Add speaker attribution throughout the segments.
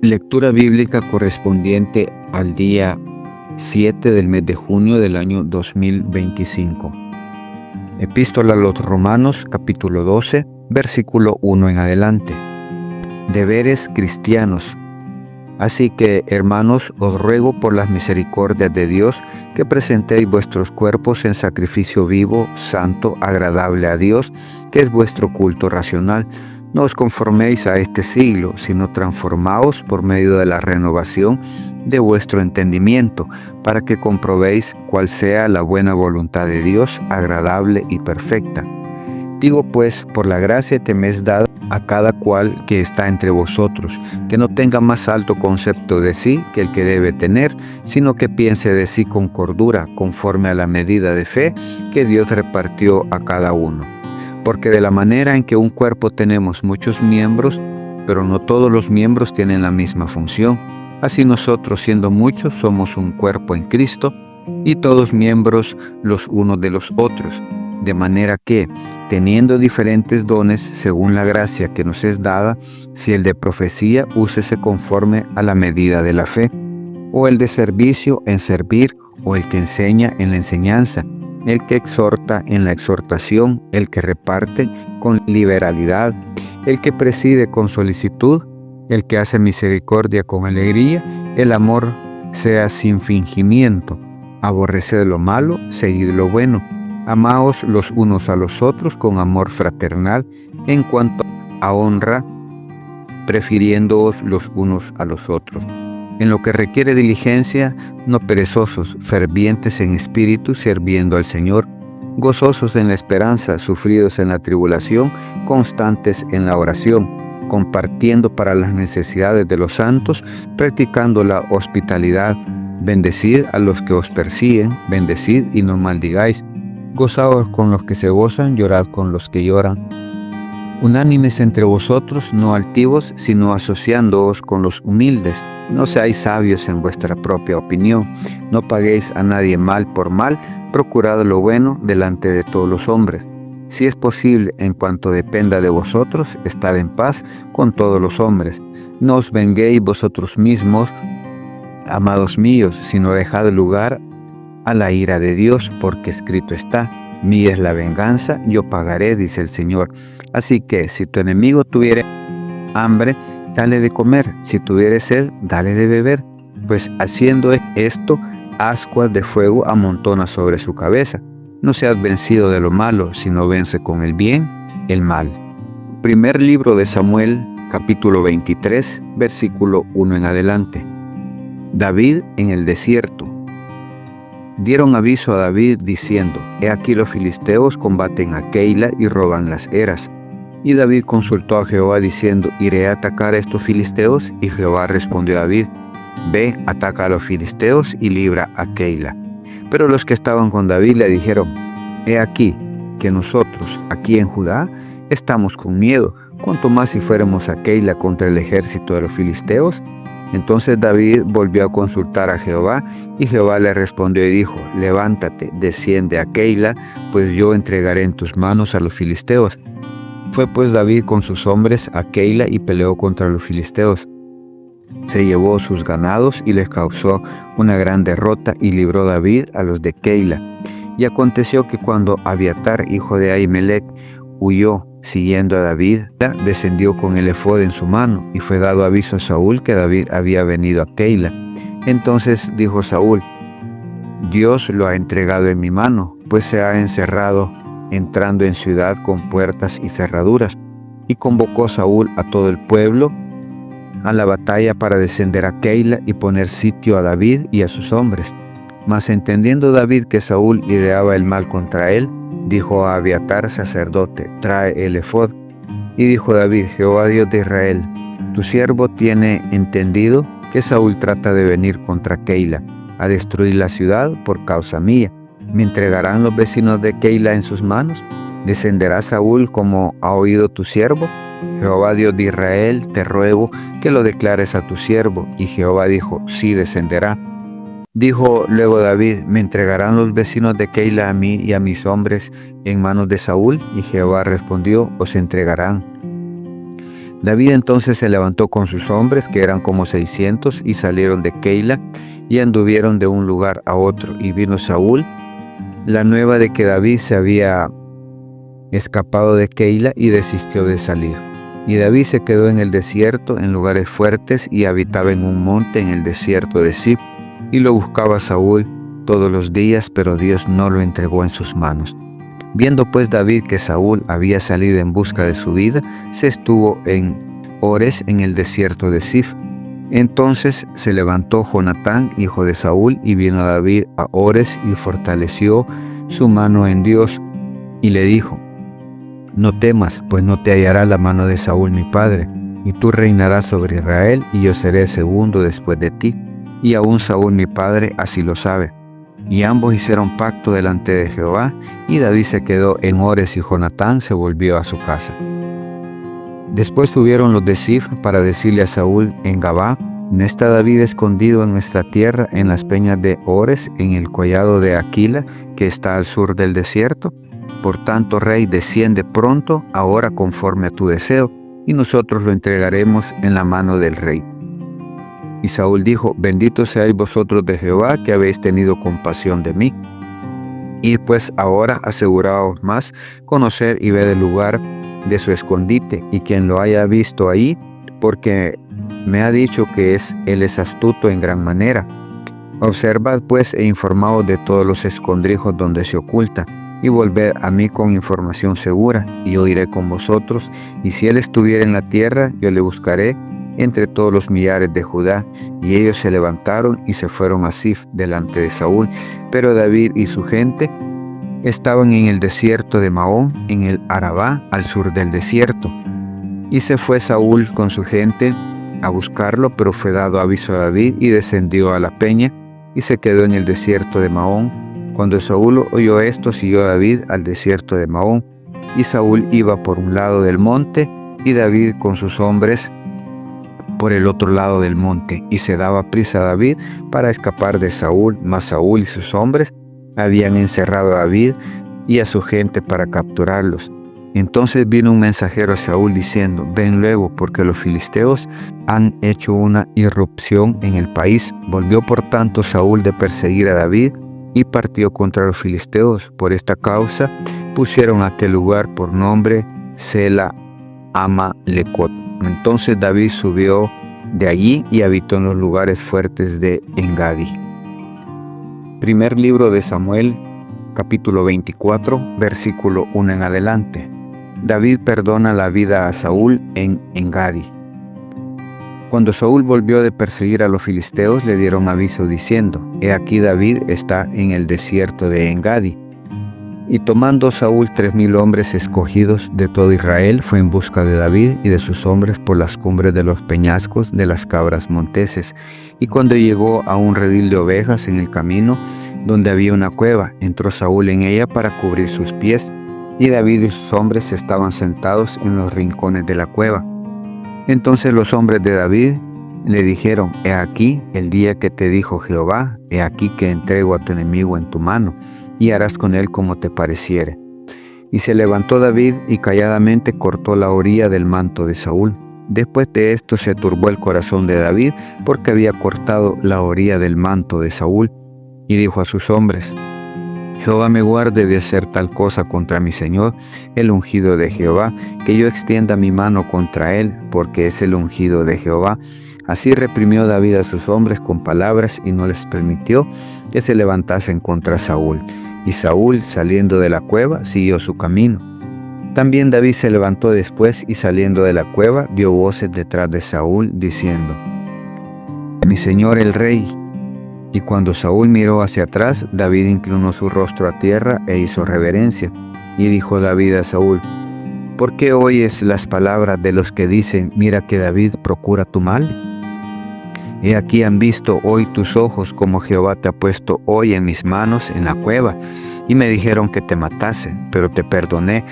Speaker 1: Lectura bíblica correspondiente al día 7 del mes de junio del año 2025. Epístola a los Romanos, capítulo 12, versículo 1 en adelante. Deberes cristianos. Así que, hermanos, os ruego por las misericordias de Dios que presentéis vuestros cuerpos en sacrificio vivo, santo, agradable a Dios, que es vuestro culto racional. No os conforméis a este siglo, sino transformaos por medio de la renovación de vuestro entendimiento, para que comprobéis cuál sea la buena voluntad de Dios, agradable y perfecta. Digo pues, por la gracia que me es dada a cada cual que está entre vosotros, que no tenga más alto concepto de sí que el que debe tener, sino que piense de sí con cordura, conforme a la medida de fe que Dios repartió a cada uno. Porque de la manera en que un cuerpo tenemos muchos miembros, pero no todos los miembros tienen la misma función, así nosotros, siendo muchos, somos un cuerpo en Cristo, y todos miembros los unos de los otros. De manera que, teniendo diferentes dones según la gracia que nos es dada, si el de profecía, úsese conforme a la medida de la fe, o el de servicio en servir, o el que enseña en la enseñanza, el que exhorta en la exhortación, el que reparte con liberalidad, el que preside con solicitud, el que hace misericordia con alegría. El amor sea sin fingimiento. Aborreced lo malo, seguid lo bueno. Amaos los unos a los otros con amor fraternal, en cuanto a honra, prefiriéndoos los unos a los otros. En lo que requiere diligencia, no perezosos, fervientes en espíritu, sirviendo al Señor, gozosos en la esperanza, sufridos en la tribulación, constantes en la oración, compartiendo para las necesidades de los santos, practicando la hospitalidad. Bendecid a los que os persiguen, bendecid y no maldigáis. Gozaos con los que se gozan, llorad con los que lloran. Unánimes entre vosotros, no altivos, sino asociándoos con los humildes. No seáis sabios en vuestra propia opinión. No paguéis a nadie mal por mal. Procurad lo bueno delante de todos los hombres. Si es posible, en cuanto dependa de vosotros, estad en paz con todos los hombres. No os venguéis vosotros mismos, amados míos, sino dejad lugar a la ira de Dios, porque escrito está: mía es la venganza, yo pagaré, dice el Señor. Así que, si tu enemigo tuviere hambre, dale de comer; si tuviere sed, dale de beber, pues haciendo esto, ascuas de fuego amontona sobre su cabeza. No seas vencido de lo malo, sino vence con el bien el mal. Primer libro de Samuel, capítulo 23, versículo 1 en adelante. David en el desierto. Dieron aviso a David diciendo: he aquí los filisteos combaten a Keila y roban las eras. Y David consultó a Jehová diciendo: ¿iré a atacar a estos filisteos? Y Jehová respondió a David: ve, ataca a los filisteos y libra a Keila. Pero los que estaban con David le dijeron: he aquí que nosotros aquí en Judá estamos con miedo, cuanto más si fuéramos a Keila contra el ejército de los filisteos. Entonces David volvió a consultar a Jehová, y Jehová le respondió y dijo: levántate, desciende a Keila, pues yo entregaré en tus manos a los filisteos. Fue pues David con sus hombres a Keila y peleó contra los filisteos. Se llevó sus ganados y les causó una gran derrota, y libró David a los de Keila. Y aconteció que cuando Abiatar, hijo de Ahimelech, huyó siguiendo a David, descendió con el efod en su mano, y fue dado aviso a Saúl que David había venido a Keila. Entonces dijo Saúl: Dios lo ha entregado en mi mano, pues se ha encerrado, entrando en ciudad con puertas y cerraduras. Y convocó Saúl a todo el pueblo a la batalla para descender a Keila y poner sitio a David y a sus hombres. Mas entendiendo David que Saúl ideaba el mal contra él, dijo a Abiatar sacerdote: trae el efod. Y dijo David: Jehová Dios de Israel, tu siervo tiene entendido que Saúl trata de venir contra Keila, a destruir la ciudad por causa mía. ¿Me entregarán los vecinos de Keila en sus manos? ¿Descenderá Saúl como ha oído tu siervo? Jehová Dios de Israel, te ruego que lo declares a tu siervo. Y Jehová dijo: sí, descenderá. Dijo luego David: ¿me entregarán los vecinos de Keila a mí y a mis hombres en manos de Saúl? Y Jehová respondió: os entregarán. David entonces se levantó con sus hombres, que eran como 600, y salieron de Keila, y anduvieron de un lugar a otro. Y vino Saúl la nueva de que David se había escapado de Keila y desistió de salir. Y David se quedó en el desierto, en lugares fuertes, y habitaba en un monte en el desierto de Zif. Y lo buscaba Saúl todos los días, pero Dios no lo entregó en sus manos. Viendo pues David que Saúl había salido en busca de su vida, se estuvo en Ores, en el desierto de Zif. Entonces se levantó Jonatán, hijo de Saúl, y vino David a Ores, y fortaleció su mano en Dios, y le dijo: no temas, pues no te hallará la mano de Saúl mi padre, y tú reinarás sobre Israel, y yo seré segundo después de ti. Y aún Saúl mi padre así lo sabe. Y ambos hicieron pacto delante de Jehová, y David se quedó en Ores, y Jonatán se volvió a su casa. Después subieron los de Zif para decirle a Saúl en Gabá: ¿no está David escondido en nuestra tierra, en las peñas de Ores, en el collado de Aquila, que está al sur del desierto? Por tanto, rey, desciende pronto, ahora conforme a tu deseo, y nosotros lo entregaremos en la mano del rey. Y Saúl dijo: bendito seáis vosotros de Jehová, que habéis tenido compasión de mí. Y pues ahora aseguraos más conocer y ver el lugar de su escondite, y quien lo haya visto ahí, porque me ha dicho que él es astuto en gran manera. Observad pues e informaos de todos los escondrijos donde se oculta, y volved a mí con información segura, y yo iré con vosotros, y si él estuviera en la tierra, yo le buscaré entre todos los millares de Judá. Y ellos se levantaron y se fueron a Zif delante de Saúl, pero David y su gente estaban en el desierto de Maón, en el Arabá, al sur del desierto. Y se fue Saúl con su gente a buscarlo, pero fue dado aviso a David, y descendió a la peña, y se quedó en el desierto de Maón. Cuando Saúl oyó esto, siguió David al desierto de Maón, y Saúl iba por un lado del monte, y David con sus hombres por el otro lado del monte, y se daba prisa a David para escapar de Saúl, mas Saúl y sus hombres habían encerrado a David y a su gente para capturarlos. Entonces vino un mensajero a Saúl diciendo: ven luego, porque los filisteos han hecho una irrupción en el país. Volvió por tanto Saúl de perseguir a David, y partió contra los filisteos. Por esta causa pusieron a aquel lugar por nombre Sela Amalecot. Entonces David subió de allí y habitó en los lugares fuertes de Engadi. Primer libro de Samuel, capítulo 24, versículo 1 en adelante. David perdona la vida a Saúl en Engadi. Cuando Saúl volvió de perseguir a los filisteos, le dieron aviso diciendo: he aquí David está en el desierto de Engadi. Y tomando Saúl 3000 hombres escogidos de todo Israel, fue en busca de David y de sus hombres por las cumbres de los peñascos de las cabras monteses. Y cuando llegó a un redil de ovejas en el camino, donde había una cueva, entró Saúl en ella para cubrir sus pies, y David y sus hombres estaban sentados en los rincones de la cueva. Entonces los hombres de David le dijeron: he aquí el día que te dijo Jehová, he aquí que entrego a tu enemigo en tu mano, y harás con él como te pareciere. Y se levantó David y calladamente cortó la orilla del manto de Saúl. Después de esto se turbó el corazón de David, porque había cortado la orilla del manto de Saúl, y dijo a sus hombres: Jehová me guarde de hacer tal cosa contra mi señor, el ungido de Jehová, que yo extienda mi mano contra él, porque es el ungido de Jehová. Así reprimió David a sus hombres con palabras, y no les permitió que se levantasen contra Saúl. Y Saúl, saliendo de la cueva, siguió su camino. También David se levantó después, y saliendo de la cueva, dio voces detrás de Saúl, diciendo: mi señor el rey. Y cuando Saúl miró hacia atrás, David inclinó su rostro a tierra e hizo reverencia. Y dijo David a Saúl: ¿por qué oyes las palabras de los que dicen: mira que David procura tu mal? He aquí han visto hoy tus ojos como Jehová te ha puesto hoy en mis manos en la cueva. Y me dijeron que te matase, pero te perdoné,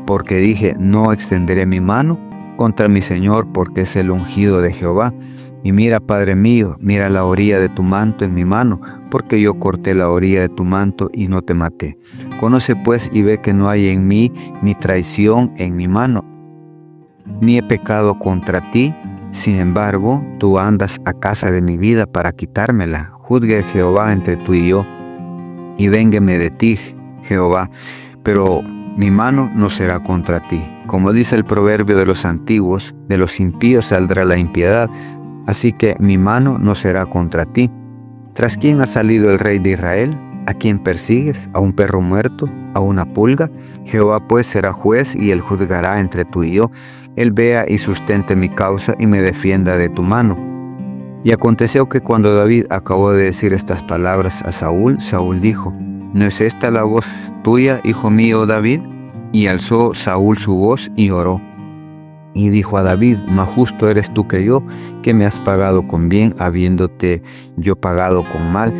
Speaker 1: porque dije: no extenderé mi mano contra mi señor, porque es el ungido de Jehová. Y mira, Padre mío, mira la orilla de tu manto en mi mano, porque yo corté la orilla de tu manto y no te maté. Conoce pues y ve que no hay en mí ni traición en mi mano. ni he pecado contra ti. Sin embargo, tú andas a casa de mi vida para quitármela. Juzgue Jehová entre tú y yo, y véngueme de ti, Jehová, pero mi mano no será contra ti. Como dice el proverbio de los antiguos, de los impíos saldrá la impiedad, así que mi mano no será contra ti. ¿Tras quién ha salido el rey de Israel? ¿A quién persigues? ¿A un perro muerto? ¿A una pulga? Jehová pues será juez y él juzgará entre tú y yo. Él vea y sustente mi causa y me defienda de tu mano. Y aconteció que cuando David acabó de decir estas palabras a Saúl, Saúl dijo: ¿No es esta la voz tuya, hijo mío David? Y alzó Saúl su voz y oró. Y dijo a David: Más justo eres tú que yo, que me has pagado con bien, habiéndote yo pagado con mal.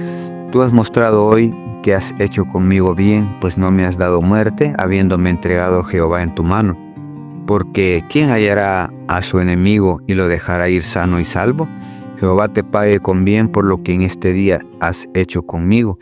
Speaker 1: Tú has mostrado hoy que has hecho conmigo bien, pues no me has dado muerte, habiéndome entregado Jehová en tu mano. Porque ¿quién hallará a su enemigo y lo dejará ir sano y salvo? Jehová te pague con bien por lo que en este día has hecho conmigo.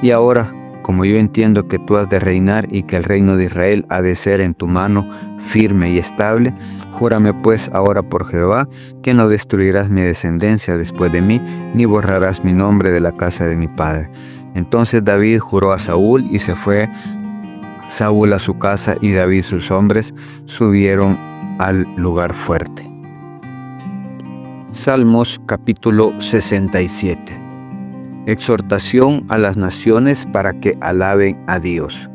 Speaker 1: Y ahora, como yo entiendo que tú has de reinar y que el reino de Israel ha de ser en tu mano firme y estable, júrame pues ahora por Jehová que no destruirás mi descendencia después de mí, ni borrarás mi nombre de la casa de mi padre. Entonces David juró a Saúl y se fue Saúl a su casa y David y sus hombres subieron al lugar fuerte. Salmos capítulo 67. Exhortación a las naciones para que alaben a Dios.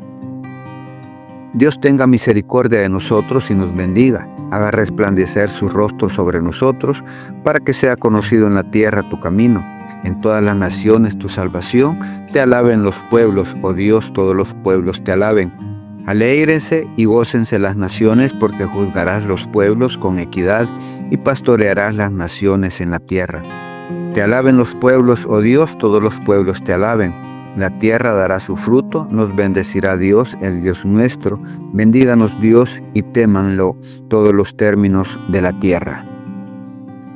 Speaker 1: Dios tenga misericordia de nosotros y nos bendiga, haga resplandecer su rostro sobre nosotros, para que sea conocido en la tierra tu camino, en todas las naciones tu salvación. Te alaben los pueblos, oh Dios, todos los pueblos te alaben. Alégrense y gócense las naciones, porque juzgarás los pueblos con equidad y pastorearás las naciones en la tierra. Te alaben los pueblos, oh Dios, todos los pueblos te alaben. La tierra dará su fruto, nos bendecirá Dios, el Dios nuestro. Bendíganos Dios y témanlo todos los términos de la tierra.